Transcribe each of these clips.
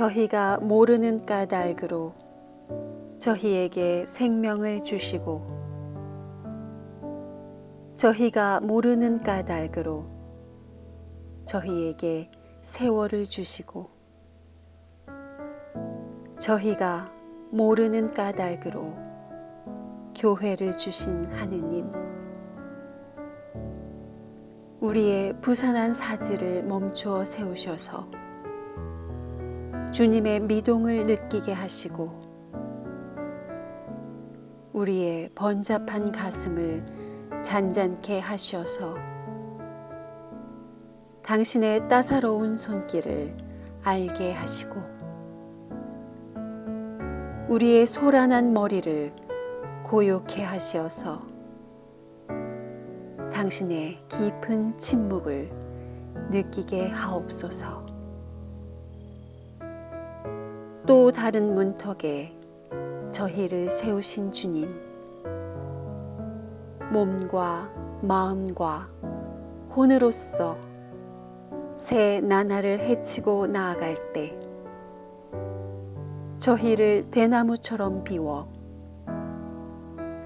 저희가 모르는 까닭으로 저희에게 생명을 주시고 저희가 모르는 까닭으로 저희에게 세월을 주시고 저희가 모르는 까닭으로 교회를 주신 하느님, 우리의 부산한 사지를 멈추어 세우셔서 주님의 미동을 느끼게 하시고 우리의 번잡한 가슴을 잔잔케 하셔서 당신의 따사로운 손길을 알게 하시고 우리의 소란한 머리를 고요케 하시어서 당신의 깊은 침묵을 느끼게 하옵소서. 또 다른 문턱에 저희를 세우신 주님, 몸과 마음과 혼으로서 새 나날을 헤치고 나아갈 때 저희를 대나무처럼 비워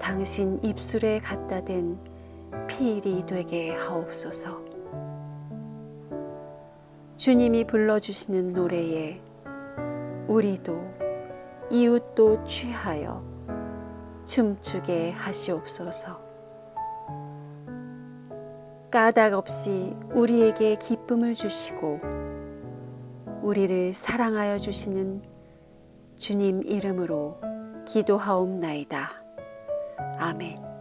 당신 입술에 갖다 댄 피일이 되게 하옵소서. 주님이 불러주시는 노래에 우리도 이웃도 취하여 춤추게 하시옵소서. 까닭 없이 우리에게 기쁨을 주시고 우리를 사랑하여 주시는 주님 이름으로 기도하옵나이다. 아멘.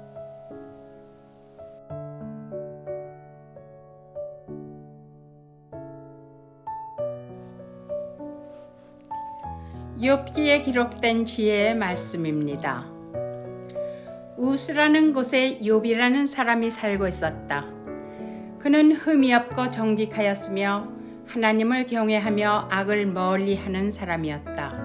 욥기에 기록된 지혜의 말씀입니다. 우스라는 곳에 욥이라는 사람이 살고 있었다. 그는 흠이 없고 정직하였으며 하나님을 경외하며 악을 멀리하는 사람이었다.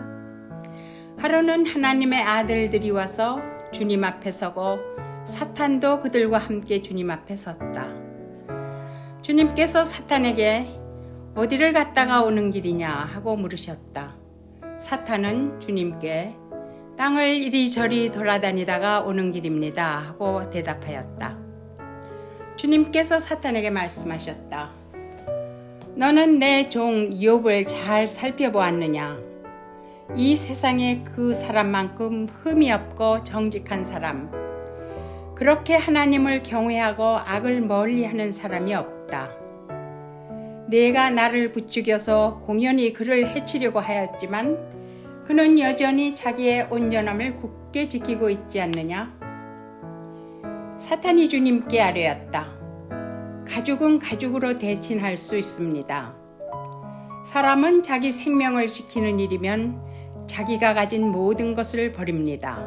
하루는 하나님의 아들들이 와서 주님 앞에 서고 사탄도 그들과 함께 주님 앞에 섰다. 주님께서 사탄에게 어디를 갔다가 오는 길이냐 하고 물으셨다. 사탄은 주님께 땅을 이리저리 돌아다니다가 오는 길입니다 하고 대답하였다. 주님께서 사탄에게 말씀하셨다. 너는 내 종 욥을 잘 살펴보았느냐? 이 세상에 그 사람만큼 흠이 없고 정직한 사람, 그렇게 하나님을 경외하고 악을 멀리하는 사람이 없다. 내가 나를 부추겨서 공연히 그를 해치려고 하였지만 그는 여전히 자기의 온전함을 굳게 지키고 있지 않느냐? 사탄이 주님께 아뢰었다. 가죽은 가죽으로 대신할 수 있습니다. 사람은 자기 생명을 지키는 일이면 자기가 가진 모든 것을 버립니다.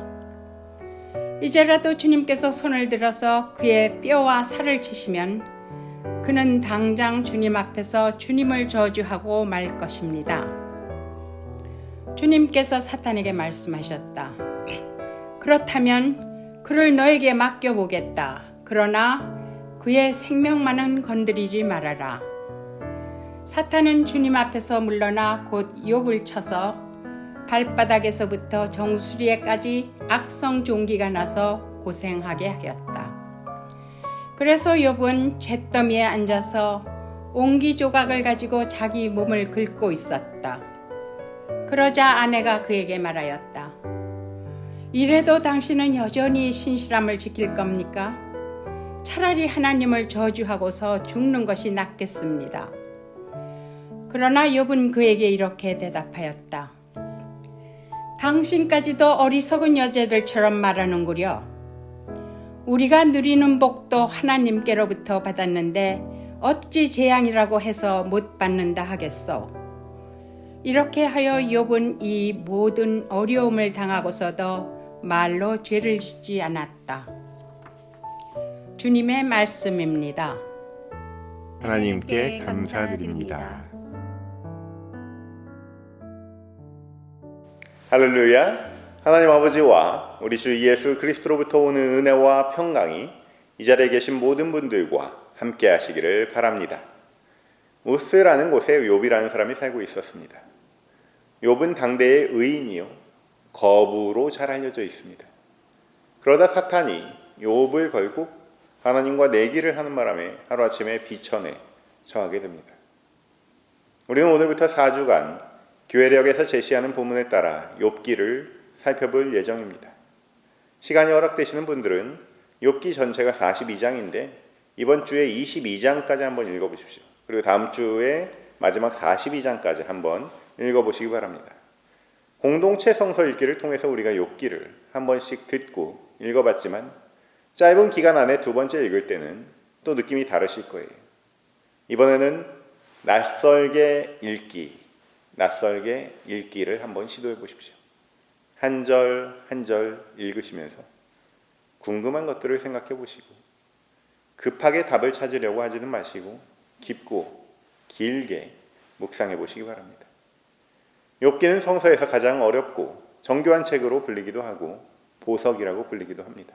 이제라도 주님께서 손을 들어서 그의 뼈와 살을 치시면 그는 당장 주님 앞에서 주님을 저주하고 말 것입니다. 주님께서 사탄에게 말씀하셨다. 그렇다면 그를 너에게 맡겨보겠다. 그러나 그의 생명만은 건드리지 말아라. 사탄은 주님 앞에서 물러나 곧 욥을 쳐서 발바닥에서부터 정수리에까지 악성 종기가 나서 고생하게 하였다. 그래서 욥은 잿더미에 앉아서 옹기 조각을 가지고 자기 몸을 긁고 있었다. 그러자 아내가 그에게 말하였다. 이래도 당신은 여전히 신실함을 지킬 겁니까? 차라리 하나님을 저주하고서 죽는 것이 낫겠습니다. 그러나 욥은 그에게 이렇게 대답하였다. 당신까지도 어리석은 여자들처럼 말하는구려. 우리가 누리는 복도 하나님께로부터 받았는데 어찌 재앙이라고 해서 못 받는다 하겠소. 이렇게 하여 욥은 이 모든 어려움을 당하고서도 말로 죄를 짓지 않았다. 주님의 말씀입니다. 하나님께 감사드립니다. 할렐루야. 하나님 아버지와 우리 주 예수 그리스도로부터 오는 은혜와 평강이 이 자리에 계신 모든 분들과 함께 하시기를 바랍니다. 우스라는 곳에 욥이라는 사람이 살고 있었습니다. 욥은 당대의 의인이요 거부로 잘 알려져 있습니다. 그러다 사탄이 욥을 결국 하나님과 내기를 하는 바람에 하루아침에 비천에 처하게 됩니다. 우리는 오늘부터 4주간 교회력에서 제시하는 본문에 따라 욥기를 살펴볼 예정입니다. 시간이 허락되시는 분들은 욥기 전체가 42장인데 이번 주에 22장까지 한번 읽어보십시오. 그리고 다음 주에 마지막 42장까지 한번 읽어보시기 바랍니다. 공동체 성서 읽기를 통해서 우리가 욥기를 한 번씩 듣고 읽어봤지만 짧은 기간 안에 두 번째 읽을 때는 또 느낌이 다르실 거예요. 이번에는 낯설게 읽기를 한번 시도해 보십시오. 한 절 한 절 읽으시면서 궁금한 것들을 생각해 보시고 급하게 답을 찾으려고 하지는 마시고 깊고 길게 묵상해 보시기 바랍니다. 욥기는 성서에서 가장 어렵고 정교한 책으로 불리기도 하고 보석이라고 불리기도 합니다.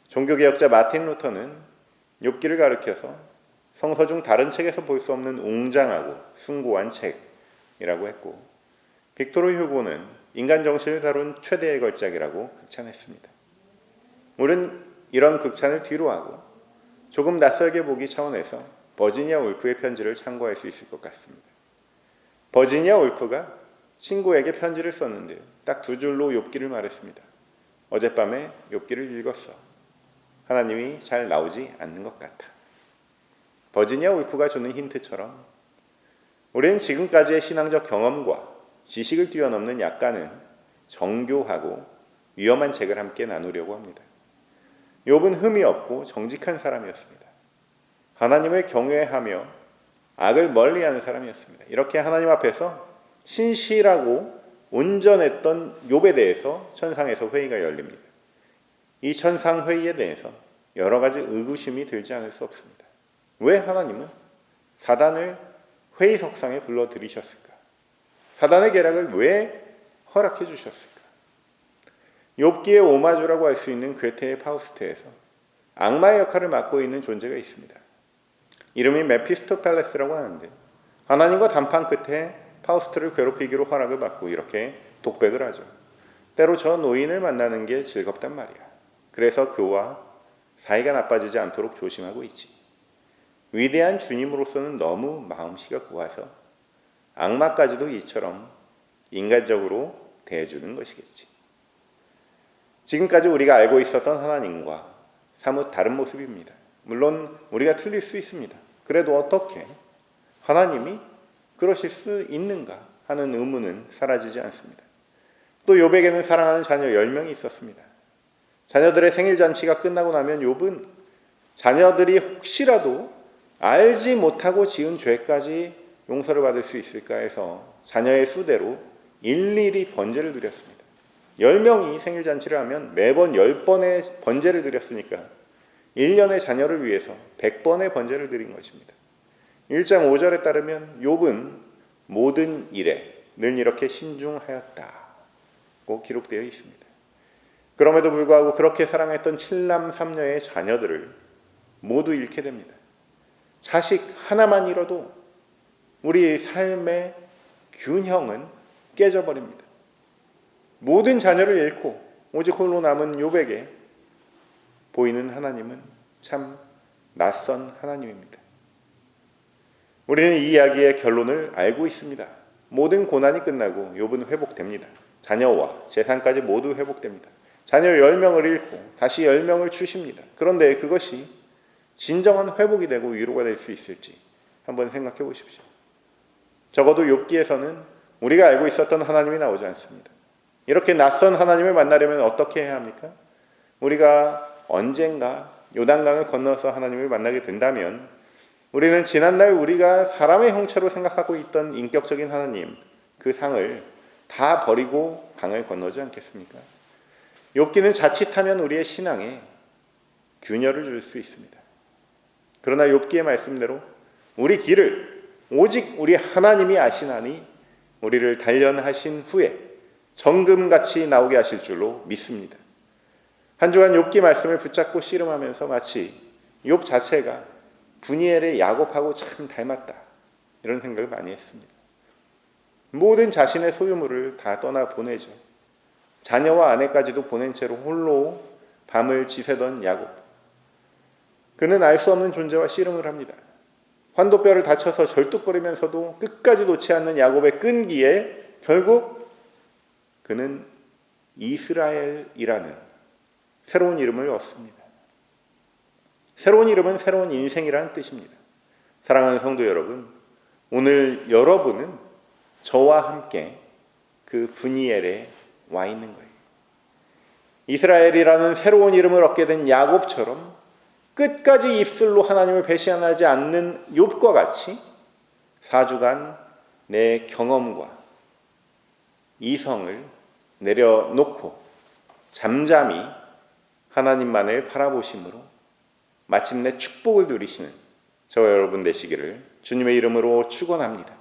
종교개혁자 마틴 루터는 욥기를 가리켜서 성서 중 다른 책에서 볼 수 없는 웅장하고 숭고한 책이라고 했고 빅토르 휴고는 인간 정신을 다룬 최대의 걸작이라고 극찬했습니다. 우리는 이런 극찬을 뒤로하고 조금 낯설게 보기 차원에서 버지니아 울프의 편지를 참고할 수 있을 것 같습니다. 버지니아 울프가 친구에게 편지를 썼는데요. 딱 두 줄로 욥기를 말했습니다. 어젯밤에 욥기를 읽었어. 하나님이 잘 나오지 않는 것 같아. 버지니아 울프가 주는 힌트처럼 우리는 지금까지의 신앙적 경험과 지식을 뛰어넘는 약간은 정교하고 위험한 책을 함께 나누려고 합니다. 욥은 흠이 없고 정직한 사람이었습니다. 하나님을 경외하며 악을 멀리하는 사람이었습니다. 이렇게 하나님 앞에서 신실하고 온전했던 욥에 대해서 천상에서 회의가 열립니다. 이 천상 회의에 대해서 여러 가지 의구심이 들지 않을 수 없습니다. 왜 하나님은 사단을 회의석상에 불러들이셨을까? 사단의 계략을 왜 허락해 주셨을까? 욥기의 오마주라고 할 수 있는 괴테의 파우스트에서 악마의 역할을 맡고 있는 존재가 있습니다. 이름이 메피스토펠레스라고 하는데 하나님과談判 끝에 파우스트를 괴롭히기로 허락을 받고 이렇게 독백을 하죠. 때로 저 노인을 만나는 게 즐겁단 말이야. 그래서 그와 사이가 나빠지지 않도록 조심하고 있지. 위대한 주님으로서는 너무 마음씨가 고와서 악마까지도 이처럼 인간적으로 대해주는 것이겠지. 지금까지 우리가 알고 있었던 하나님과 사뭇 다른 모습입니다. 물론 우리가 틀릴 수 있습니다. 그래도 어떻게 하나님이 그러실 수 있는가 하는 의문은 사라지지 않습니다. 또 욥에게는 사랑하는 자녀 10명이 있었습니다. 자녀들의 생일잔치가 끝나고 나면 욥은 자녀들이 혹시라도 알지 못하고 지은 죄까지 용서를 받을 수 있을까 해서 자녀의 수대로 일일이 번제를 드렸습니다. 10명이 생일잔치를 하면 매번 10번의 번제를 드렸으니까 1년의 자녀를 위해서 100번의 번제를 드린 것입니다. 1장 5절에 따르면 욥은 모든 일에 늘 이렇게 신중하였다고 기록되어 있습니다. 그럼에도 불구하고 그렇게 사랑했던 7남 3녀의 자녀들을 모두 잃게 됩니다. 자식 하나만 잃어도 우리 삶의 균형은 깨져버립니다. 모든 자녀를 잃고 오직 홀로 남은 욥에게 보이는 하나님은 참 낯선 하나님입니다. 우리는 이 이야기의 결론을 알고 있습니다. 모든 고난이 끝나고 욥은 회복됩니다. 자녀와 재산까지 모두 회복됩니다. 자녀 10명을 잃고 다시 10명을 주십니다. 그런데 그것이 진정한 회복이 되고 위로가 될 수 있을지 한번 생각해 보십시오. 적어도 욥기에서는 우리가 알고 있었던 하나님이 나오지 않습니다. 이렇게 낯선 하나님을 만나려면 어떻게 해야 합니까? 우리가 언젠가 요단강을 건너서 하나님을 만나게 된다면 우리는 지난날 우리가 사람의 형체로 생각하고 있던 인격적인 하나님, 그 상을 다 버리고 강을 건너지 않겠습니까? 욥기는 자칫하면 우리의 신앙에 균열을 줄 수 있습니다. 그러나 욥기의 말씀대로 우리 길을 오직 우리 하나님이 아시나니 우리를 단련하신 후에 정금같이 나오게 하실 줄로 믿습니다. 한 주간 욥기 말씀을 붙잡고 씨름하면서 마치 욥 자체가 분이엘의 야곱하고 참 닮았다 이런 생각을 많이 했습니다. 모든 자신의 소유물을 다 떠나 보내죠. 자녀와 아내까지도 보낸 채로 홀로 밤을 지새던 야곱. 그는 알 수 없는 존재와 씨름을 합니다. 환도뼈를 다쳐서 절뚝거리면서도 끝까지 놓지 않는 야곱의 끈기에 결국 그는 이스라엘이라는 새로운 이름을 얻습니다. 새로운 이름은 새로운 인생이라는 뜻입니다. 사랑하는 성도 여러분, 오늘 여러분은 저와 함께 그 브니엘에 와 있는 거예요. 이스라엘이라는 새로운 이름을 얻게 된 야곱처럼 끝까지 입술로 하나님을 배신하지 않는 욥과 같이 4주간 내 경험과 이성을 내려놓고 잠잠히 하나님만을 바라보심으로 마침내 축복을 누리시는 저와 여러분 되시기를 주님의 이름으로 축원합니다.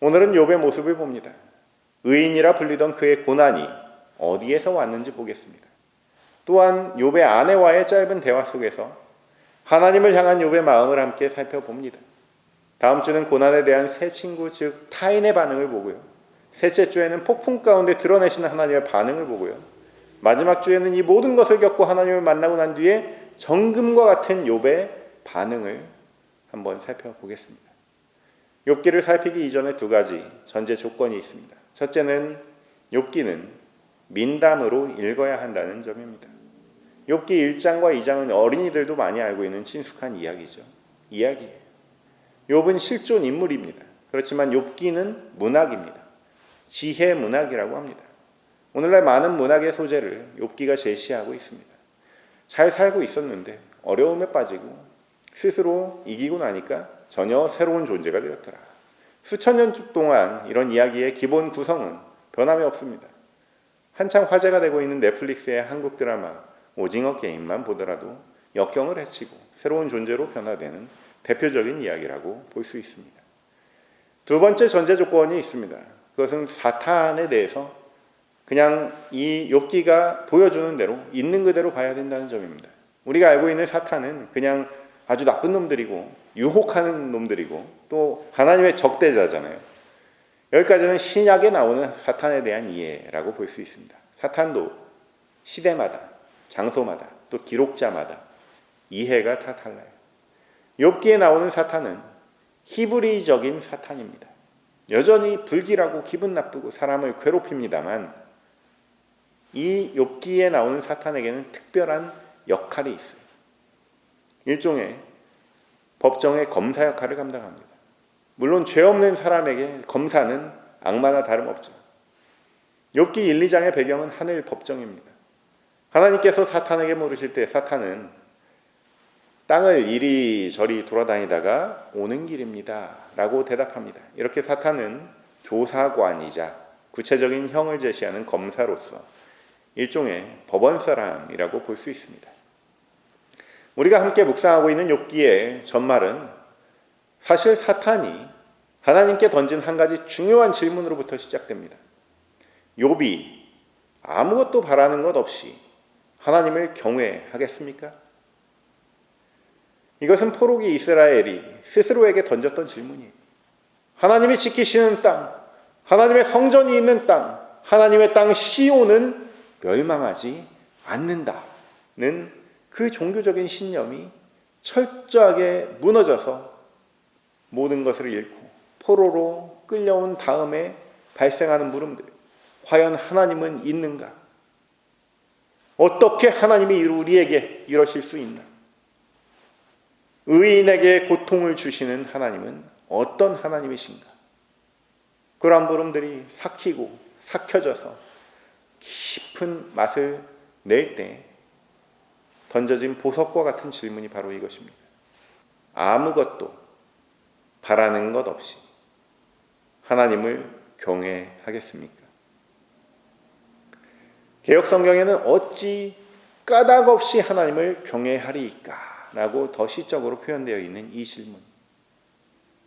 오늘은 욥의 모습을 봅니다. 의인이라 불리던 그의 고난이 어디에서 왔는지 보겠습니다. 또한 욥의 아내와의 짧은 대화 속에서 하나님을 향한 욥의 마음을 함께 살펴봅니다. 다음 주는 고난에 대한 새 친구, 즉 타인의 반응을 보고요. 셋째 주에는 폭풍 가운데 드러내시는 하나님의 반응을 보고요. 마지막 주에는 이 모든 것을 겪고 하나님을 만나고 난 뒤에 정금과 같은 욥의 반응을 한번 살펴보겠습니다. 욥기를 살피기 이전에 두 가지 전제 조건이 있습니다. 첫째는 욥기는 민담으로 읽어야 한다는 점입니다. 욥기 1장과 2장은 어린이들도 많이 알고 있는 친숙한 이야기죠. 이야기예요. 욥은 실존 인물입니다. 그렇지만 욥기는 문학입니다. 지혜 문학이라고 합니다. 오늘날 많은 문학의 소재를 욥기가 제시하고 있습니다. 잘 살고 있었는데 어려움에 빠지고 스스로 이기고 나니까 전혀 새로운 존재가 되었더라. 수천 년 동안 이런 이야기의 기본 구성은 변함이 없습니다. 한창 화제가 되고 있는 넷플릭스의 한국 드라마 오징어 게임만 보더라도 역경을 헤치고 새로운 존재로 변화되는 대표적인 이야기라고 볼 수 있습니다. 두 번째 전제 조건이 있습니다. 그것은 사탄에 대해서 그냥 이 욥기가 보여주는 대로 있는 그대로 봐야 된다는 점입니다. 우리가 알고 있는 사탄은 그냥 아주 나쁜 놈들이고 유혹하는 놈들이고 또 하나님의 적대자잖아요. 여기까지는 신약에 나오는 사탄에 대한 이해라고 볼 수 있습니다. 사탄도 시대마다 장소마다 또 기록자마다 이해가 다 달라요. 욥기에 나오는 사탄은 히브리적인 사탄입니다. 여전히 불길하고 기분 나쁘고 사람을 괴롭힙니다만 이 욥기에 나오는 사탄에게는 특별한 역할이 있어요. 일종의 법정의 검사 역할을 감당합니다. 물론 죄 없는 사람에게 검사는 악마나 다름없죠. 욥기 1, 2장의 배경은 하늘 법정입니다. 하나님께서 사탄에게 물으실 때 사탄은 땅을 이리저리 돌아다니다가 오는 길입니다 라고 대답합니다. 이렇게 사탄은 조사관이자 구체적인 형을 제시하는 검사로서 일종의 법원 사람이라고 볼 수 있습니다. 우리가 함께 묵상하고 있는 욥기의 전말은 사실 사탄이 하나님께 던진 한 가지 중요한 질문으로부터 시작됩니다. 욥이 아무것도 바라는 것 없이 하나님을 경외하겠습니까? 이것은 포로기 이스라엘이 스스로에게 던졌던 질문이에요. 하나님이 지키시는 땅, 하나님의 성전이 있는 땅, 하나님의 땅 시온은 멸망하지 않는다는 그 종교적인 신념이 철저하게 무너져서 모든 것을 잃고 포로로 끌려온 다음에 발생하는 물음들. 과연 하나님은 있는가? 어떻게 하나님이 우리에게 이러실 수 있나? 의인에게 고통을 주시는 하나님은 어떤 하나님이신가? 그러한 물음들이 삭히고 삭혀져서 깊은 맛을 낼 때 던져진 보석과 같은 질문이 바로 이것입니다. 아무것도 바라는 것 없이 하나님을 경외하겠습니까? 개역성경에는 어찌 까닭없이 하나님을 경외하리이까? 라고 더 시적으로 표현되어 있는 이 질문.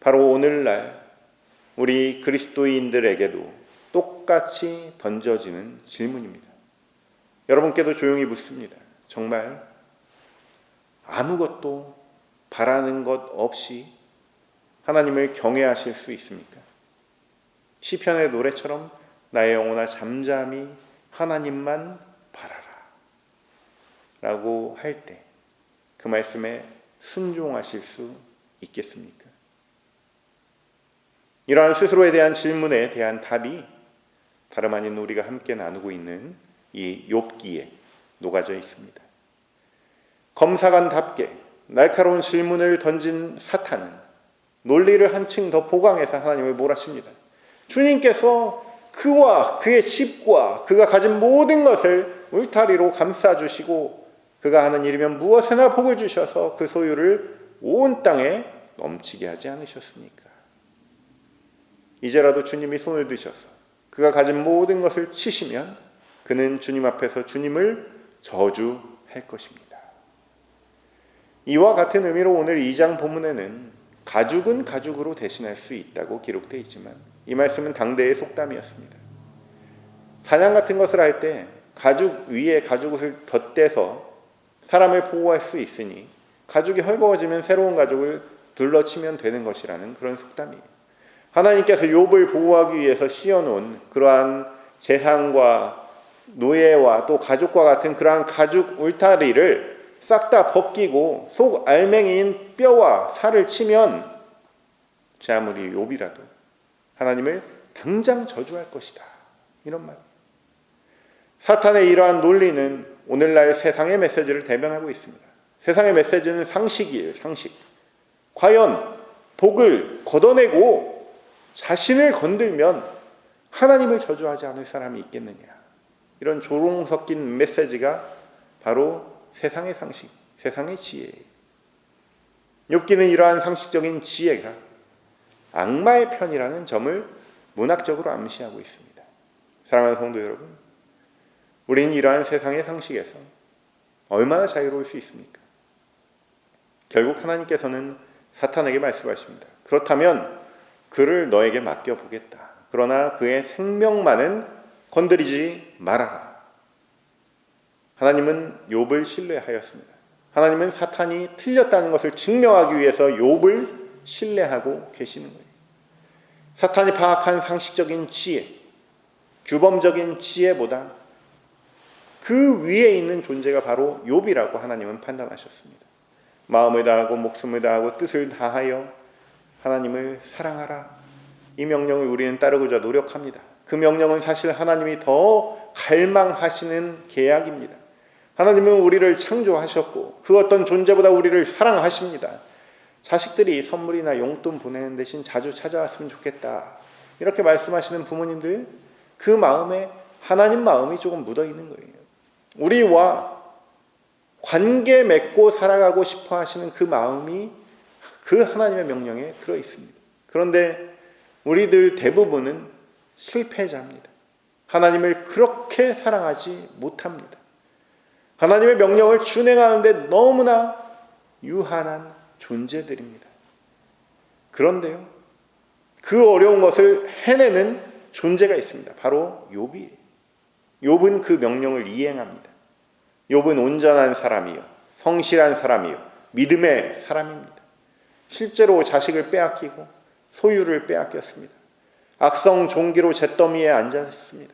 바로 오늘날 우리 그리스도인들에게도 똑같이 던져지는 질문입니다. 여러분께도 조용히 묻습니다. 정말 아무것도 바라는 것 없이 하나님을 경외하실 수 있습니까? 시편의 노래처럼 나의 영혼아 잠잠히 하나님만 바라라 라고 할 때 그 말씀에 순종하실 수 있겠습니까? 이러한 스스로에 대한 질문에 대한 답이 다름 아닌 우리가 함께 나누고 있는 이 욥기에 녹아져 있습니다. 검사관답게 날카로운 질문을 던진 사탄은 논리를 한층 더 보강해서 하나님을 몰아칩니다. 주님께서 그와 그의 집과 그가 가진 모든 것을 울타리로 감싸주시고 그가 하는 일이면 무엇에나 복을 주셔서 그 소유를 온 땅에 넘치게 하지 않으셨습니까? 이제라도 주님이 손을 드셔서 그가 가진 모든 것을 치시면 그는 주님 앞에서 주님을 저주할 것입니다. 이와 같은 의미로 오늘 2장 본문에는 가죽은 가죽으로 대신할 수 있다고 기록되어 있지만 이 말씀은 당대의 속담이었습니다. 사냥 같은 것을 할 때 가죽 위에 가죽을 덧대서 사람을 보호할 수 있으니 가죽이 헐거워지면 새로운 가죽을 둘러치면 되는 것이라는 그런 속담이에요. 하나님께서 욥을 보호하기 위해서 씌워놓은 그러한 재산과 노예와 또 가죽과 같은 그러한 가죽 울타리를 싹 다 벗기고 속 알맹이인 뼈와 살을 치면 제 아무리 욥이라도 하나님을 당장 저주할 것이다. 이런 말. 사탄의 이러한 논리는 오늘날 세상의 메시지를 대변하고 있습니다. 세상의 메시지는 상식이에요. 상식. 과연 복을 걷어내고 자신을 건들면 하나님을 저주하지 않을 사람이 있겠느냐. 이런 조롱 섞인 메시지가 바로 세상의 상식, 세상의 지혜예요. 욥기는 이러한 상식적인 지혜가 악마의 편이라는 점을 문학적으로 암시하고 있습니다. 사랑하는 성도 여러분, 우리는 이러한 세상의 상식에서 얼마나 자유로울 수 있습니까? 결국 하나님께서는 사탄에게 말씀하십니다. 그렇다면 그를 너에게 맡겨보겠다. 그러나 그의 생명만은 건드리지 말아라. 하나님은 욥을 신뢰하였습니다. 하나님은 사탄이 틀렸다는 것을 증명하기 위해서 욥을 신뢰하고 계시는 거예요. 사탄이 파악한 상식적인 지혜, 규범적인 지혜보다 그 위에 있는 존재가 바로 욥이라고 하나님은 판단하셨습니다. 마음을 다하고 목숨을 다하고 뜻을 다하여 하나님을 사랑하라. 이 명령을 우리는 따르고자 노력합니다. 그 명령은 사실 하나님이 더 갈망하시는 계약입니다. 하나님은 우리를 창조하셨고 그 어떤 존재보다 우리를 사랑하십니다. 자식들이 선물이나 용돈 보내는 대신 자주 찾아왔으면 좋겠다. 이렇게 말씀하시는 부모님들, 그 마음에 하나님 마음이 조금 묻어있는 거예요. 우리와 관계 맺고 살아가고 싶어 하시는 그 마음이 그 하나님의 명령에 들어있습니다. 그런데 우리들 대부분은 실패자입니다. 하나님을 그렇게 사랑하지 못합니다. 하나님의 명령을 준행하는데 너무나 유한한 존재들입니다. 그런데요, 그 어려운 것을 해내는 존재가 있습니다. 바로 욥이에요. 욥은 그 명령을 이행합니다. 욥은 온전한 사람이요, 성실한 사람이요, 믿음의 사람입니다. 실제로 자식을 빼앗기고 소유를 빼앗겼습니다. 악성 종기로 잿더미에 앉았습니다.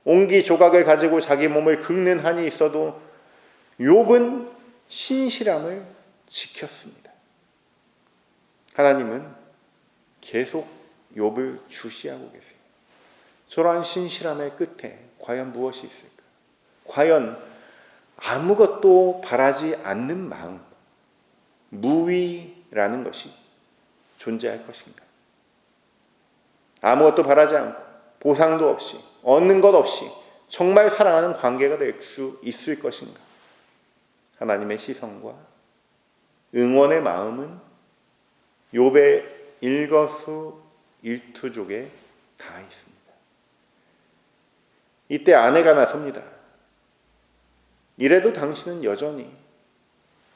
옹기 조각을 가지고 자기 몸을 긁는 한이 있어도 욥은 신실함을 지켰습니다. 하나님은 계속 욥을 주시하고 계세요. 저러한 신실함의 끝에 과연 무엇이 있을까? 과연 아무것도 바라지 않는 마음, 무위라는 것이 존재할 것인가? 아무것도 바라지 않고 보상도 없이 얻는 것 없이 정말 사랑하는 관계가 될 수 있을 것인가? 하나님의 시선과 응원의 마음은 욥의 일거수일투족에 다 있습니다. 이때 아내가 나섭니다. 이래도 당신은 여전히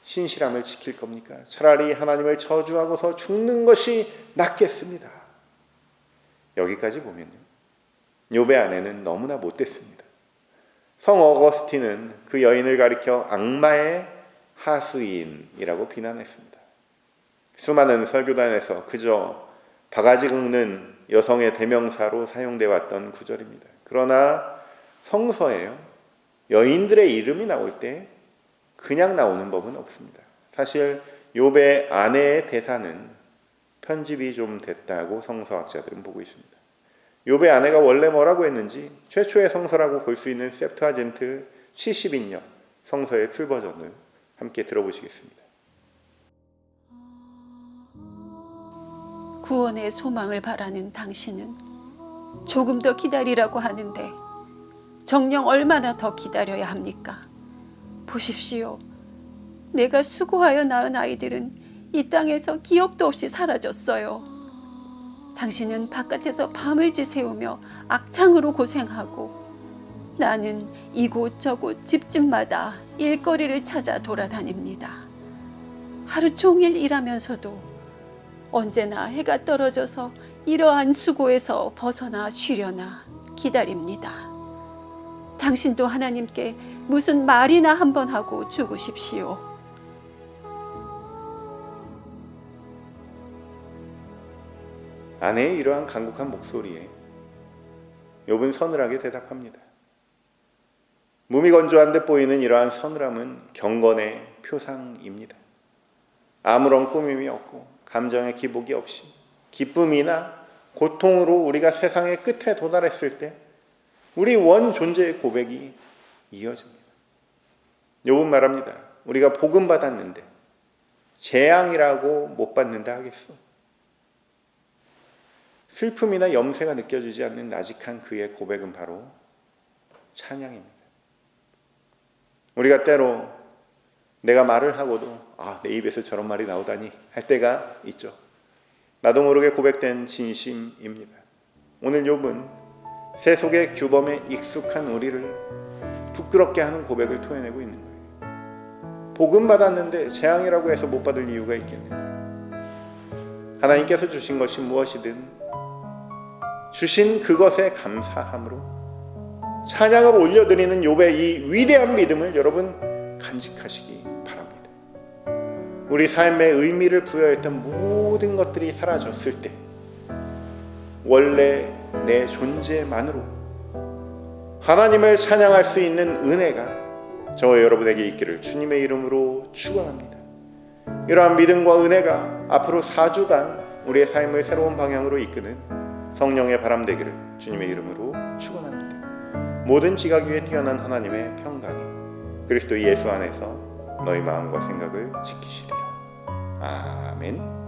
신실함을 지킬 겁니까? 차라리 하나님을 저주하고서 죽는 것이 낫겠습니다. 여기까지 보면요, 욥의 아내는 너무나 못됐습니다. 성 어거스틴은 그 여인을 가리켜 악마의 하수인이라고 비난했습니다. 수많은 설교단에서 그저 바가지 긁는 여성의 대명사로 사용되어 왔던 구절입니다. 그러나 성서에요, 여인들의 이름이 나올 때 그냥 나오는 법은 없습니다. 사실 욥의 아내의 대사는 편집이 좀 됐다고 성서학자들은 보고 있습니다. 욥의 아내가 원래 뭐라고 했는지 최초의 성서라고 볼 수 있는 septuagin트 70인역 성서의 풀버전을 함께 들어보시겠습니다. 구원의 소망을 바라는 당신은 조금 더 기다리라고 하는데 정녕 얼마나 더 기다려야 합니까? 보십시오. 내가 수고하여 낳은 아이들은 이 땅에서 기업도 없이 사라졌어요. 당신은 바깥에서 밤을 지새우며 악창으로 고생하고 나는 이곳저곳 집집마다 일거리를 찾아 돌아다닙니다. 하루 종일 일하면서도 언제나 해가 떨어져서 이러한 수고에서 벗어나 쉬려나 기다립니다. 당신도 하나님께 무슨 말이나 한번 하고 죽으십시오. 아내의 이러한 간곡한 목소리에 욥은 서늘하게 대답합니다. 무미건조한 듯 보이는 이러한 서늘함은 경건의 표상입니다. 아무런 꾸밈이 없고 감정의 기복이 없이 기쁨이나 고통으로 우리가 세상의 끝에 도달했을 때 우리 원 존재의 고백이 이어집니다. 욥은 말합니다. 우리가 복음 받았는데 재앙이라고 못 받는다 하겠어. 슬픔이나 염세가 느껴지지 않는 나직한 그의 고백은 바로 찬양입니다. 우리가 때로 내가 말을 하고도 내 입에서 저런 말이 나오다니 할 때가 있죠. 나도 모르게 고백된 진심입니다. 오늘 욥은 세속의 규범에 익숙한 우리를 부끄럽게 하는 고백을 토해내고 있는 거예요. 복음 받았는데 재앙이라고 해서 못 받을 이유가 있겠는가? 하나님께서 주신 것이 무엇이든 주신 그것에 감사함으로 찬양을 올려드리는 욥의 이 위대한 믿음을 여러분 간직하시기 바랍니다. 우리 삶의 의미를 부여했던 모든 것들이 사라졌을 때 원래 내 존재만으로 하나님을 찬양할 수 있는 은혜가 저와 여러분에게 있기를 주님의 이름으로 축원합니다. 이러한 믿음과 은혜가 앞으로 4주간 우리의 삶을 새로운 방향으로 이끄는 성령의 바람되기를 주님의 이름으로 축원합니다. 모든 지각 위에 뛰어난 하나님의 평강이 그리스도 예수 안에서 너희 마음과 생각을 지키시리라. 아멘.